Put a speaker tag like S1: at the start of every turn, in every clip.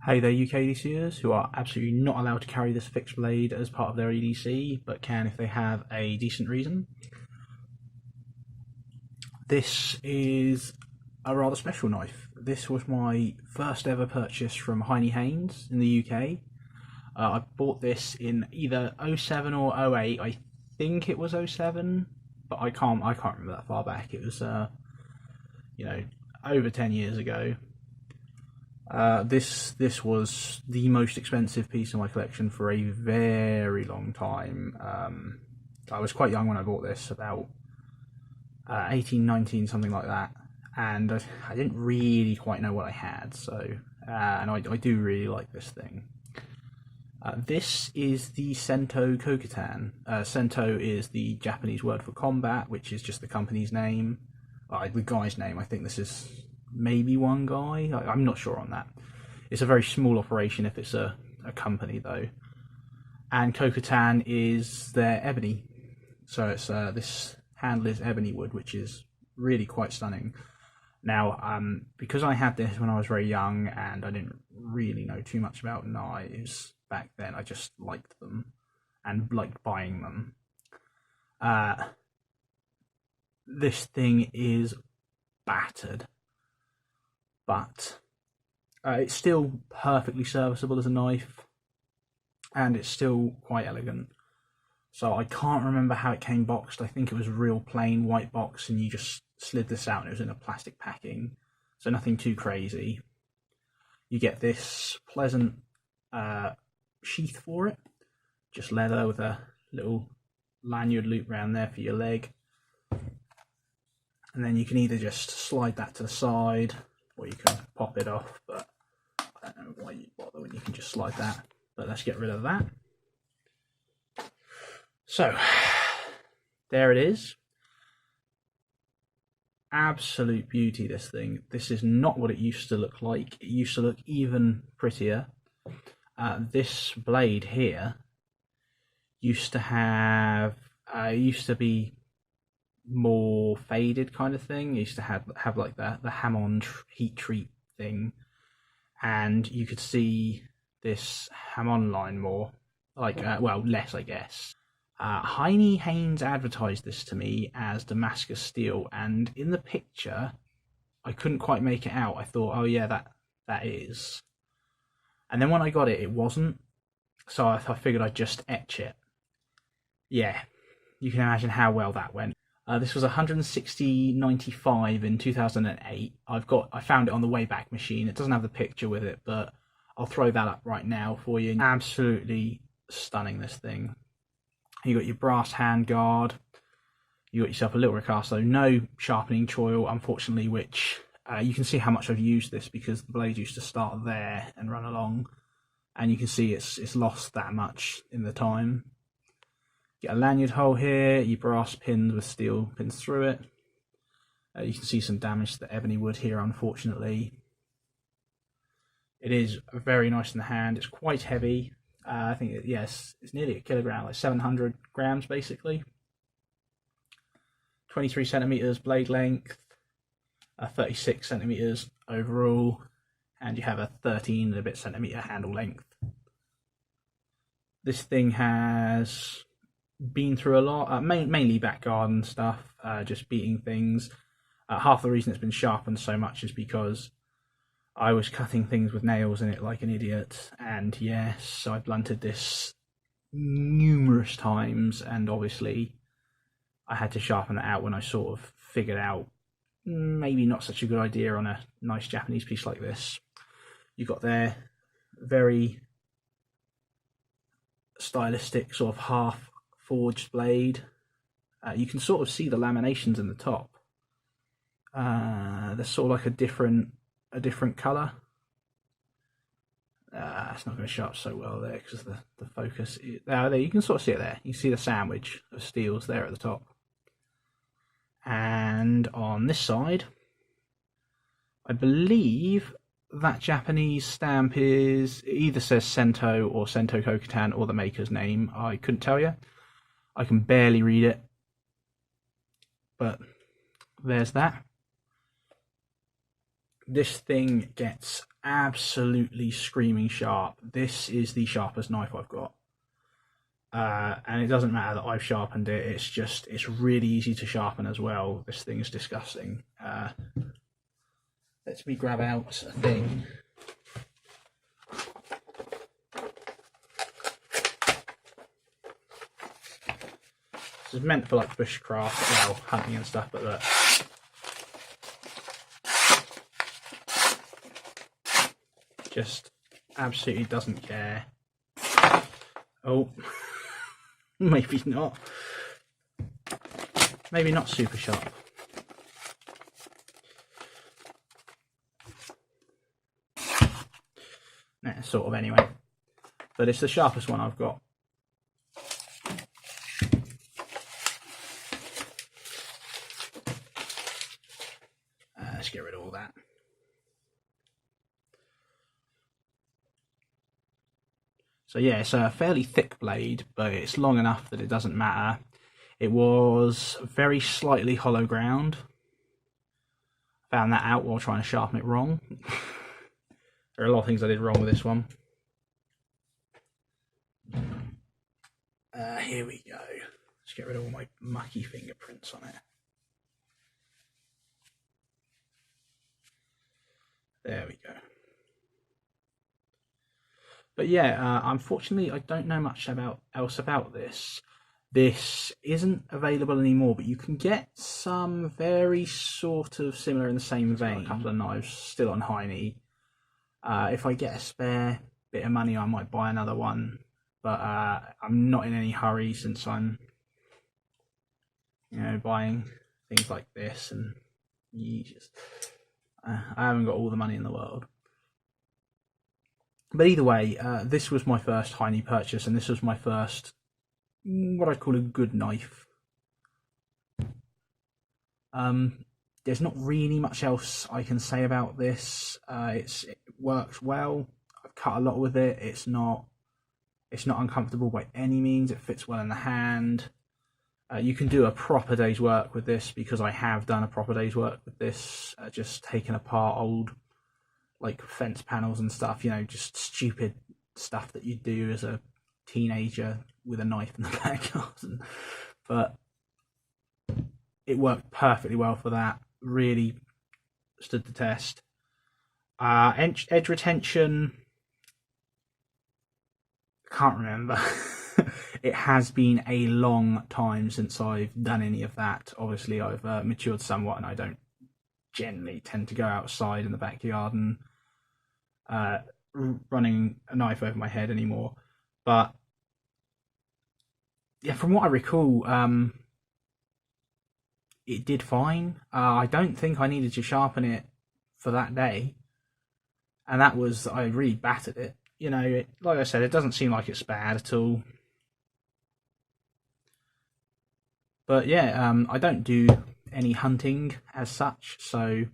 S1: Hey there, UK EDCers who are absolutely not allowed to carry this fixed blade as part of their EDC, but can if they have a decent reason. This is a rather special knife. This was my first ever purchase from Heinnie Haynes in the UK. I bought this in either 07 or 08. I think it was 07, but I can't remember that far back. It was over 10 years ago. This was the most expensive piece of my collection for a very long time. I was quite young when I bought this, about 18, 19, something like that, and I didn't really quite know what I had. So, and I do really like this thing. This is the Sentou Kokutan. Sentou is the Japanese word for combat, which is just the company's name, the guy's name. I think this is maybe one guy. I'm not sure on that. It's a very small operation if it's a company though. And Kokutan is their ebony. So it's this handle is ebony wood, which is really quite stunning. Now, because I had this when I was very young and I didn't really know too much about knives back then, I just liked them and liked buying them. This thing is battered, but it's still perfectly serviceable as a knife, and it's still quite elegant. So I can't remember how it came boxed. I think it was a real plain white box, and you just slid this out and it was in a plastic packing, so nothing too crazy. You get this pleasant sheath for it, just leather with a little lanyard loop around there for your leg, and then you can either just slide that to the side or you can pop it off, but I don't know why you'd bother when you can just slide that. But let's get rid of that. So there it is. Absolute beauty, this thing. This is not what it used to look like. It used to look even prettier. This blade here used to be more faded kind of thing. It used to have like the Hammond heat treat thing, and you could see this Hammond line more, like less, I guess. Heinnie Haynes advertised this to me as Damascus Steel, and in the picture I couldn't quite make it out. I thought, oh yeah, that is. And then when I got it, it wasn't. So I figured I'd just etch it. Yeah, you can imagine how well that went. This was 160.95 in 2008. I found it on the Wayback Machine. It doesn't have the picture with it, but I'll throw that up right now for you. Absolutely stunning, this thing. You got your brass hand guard. You got yourself a little ricasso. No sharpening choil, unfortunately, which you can see how much I've used this because the blade used to start there and run along, and you can see it's lost that much in the time. Get a lanyard hole here, your brass pins with steel pins through it. You can see some damage to the ebony wood here, unfortunately. It is very nice in the hand. It's quite heavy. I think, it's nearly a kilogram, like 700 grams basically. 23 centimeters blade length, 36 centimeters overall, and you have a 13 and a bit centimeter handle length. This thing has been through a lot, mainly back garden stuff, just beating things. Half the reason it's been sharpened so much is because I was cutting things with nails in it like an idiot, and yes, I blunted this numerous times, and obviously I had to sharpen it out when I sort of figured out maybe not such a good idea on a nice Japanese piece like this. You got their very stylistic sort of half forged blade. You can sort of see the laminations in the top. They're sort of like a different colour. It's not going to show up so well there because the focus is, there you can sort of see it there. You can see the sandwich of steels there at the top. And on this side, I believe that Japanese stamp is, it either says Sentou or Sentou Kokutan or the maker's name. I couldn't tell you. I can barely read it. But there's that. This thing gets absolutely screaming sharp. This is the sharpest knife I've got. And it doesn't matter that I've sharpened it, it's really easy to sharpen as well. This thing is disgusting. Let me grab out a thing. This is meant for like bushcraft, well, hunting and stuff, but look. Just absolutely doesn't care. Oh, maybe not. Maybe not super sharp. Nah, sort of anyway. But it's the sharpest one I've got. Let's get rid of all that. So yeah, it's a fairly thick blade, but it's long enough that it doesn't matter. It was very slightly hollow ground. Found that out while trying to sharpen it wrong. There are a lot of things I did wrong with this one. Here we go. Let's get rid of all my mucky fingerprints on it. There we go. But yeah, unfortunately, I don't know much else about this. This isn't available anymore, but you can get some very sort of similar in the same vein. A couple of knives still on Heinnie. If I get a spare bit of money, I might buy another one. But I'm not in any hurry since I'm, buying things like this, and I haven't got all the money in the world. But either way, this was my first Heinnie purchase, and this was my first, what I'd call a good knife. There's not really much else I can say about this. It works well. I've cut a lot with it. It's not uncomfortable by any means. It fits well in the hand. You can do a proper day's work with this, because I have done a proper day's work with this. Just taking apart old like fence panels and stuff, just stupid stuff that you do as a teenager with a knife in the back garden. But it worked perfectly well for that. Really stood the test. Edge retention, I can't remember. It has been a long time since I've done any of that. Obviously, I've matured somewhat, and I don't generally tend to go outside in the backyard and running a knife over my head anymore. But yeah, from what I recall, it did fine. I don't think I needed to sharpen it for that day, and that was, I really battered it. Like I said, it doesn't seem like it's bad at all. But yeah, I don't do any hunting as such, so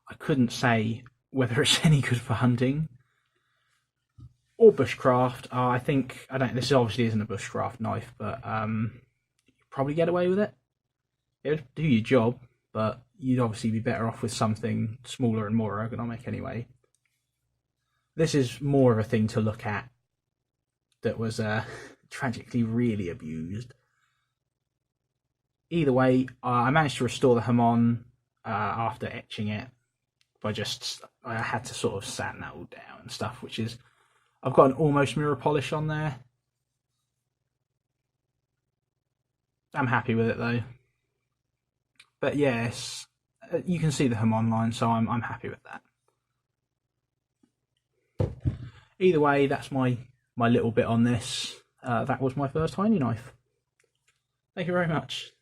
S1: I couldn't say whether it's any good for hunting or bushcraft. This obviously isn't a bushcraft knife, but you probably get away with it. It would do your job, but you'd obviously be better off with something smaller and more ergonomic anyway. This is more of a thing to look at that was tragically really abused. Either way, I managed to restore the Hamon after etching it. I had to sort of sand that all down and stuff, which is, I've got an almost mirror polish on there. I'm happy with it though. But yes, you can see the Hamon line, so I'm happy with that. Either way, that's my little bit on this. That was my first Heinnie knife. Thank you very much.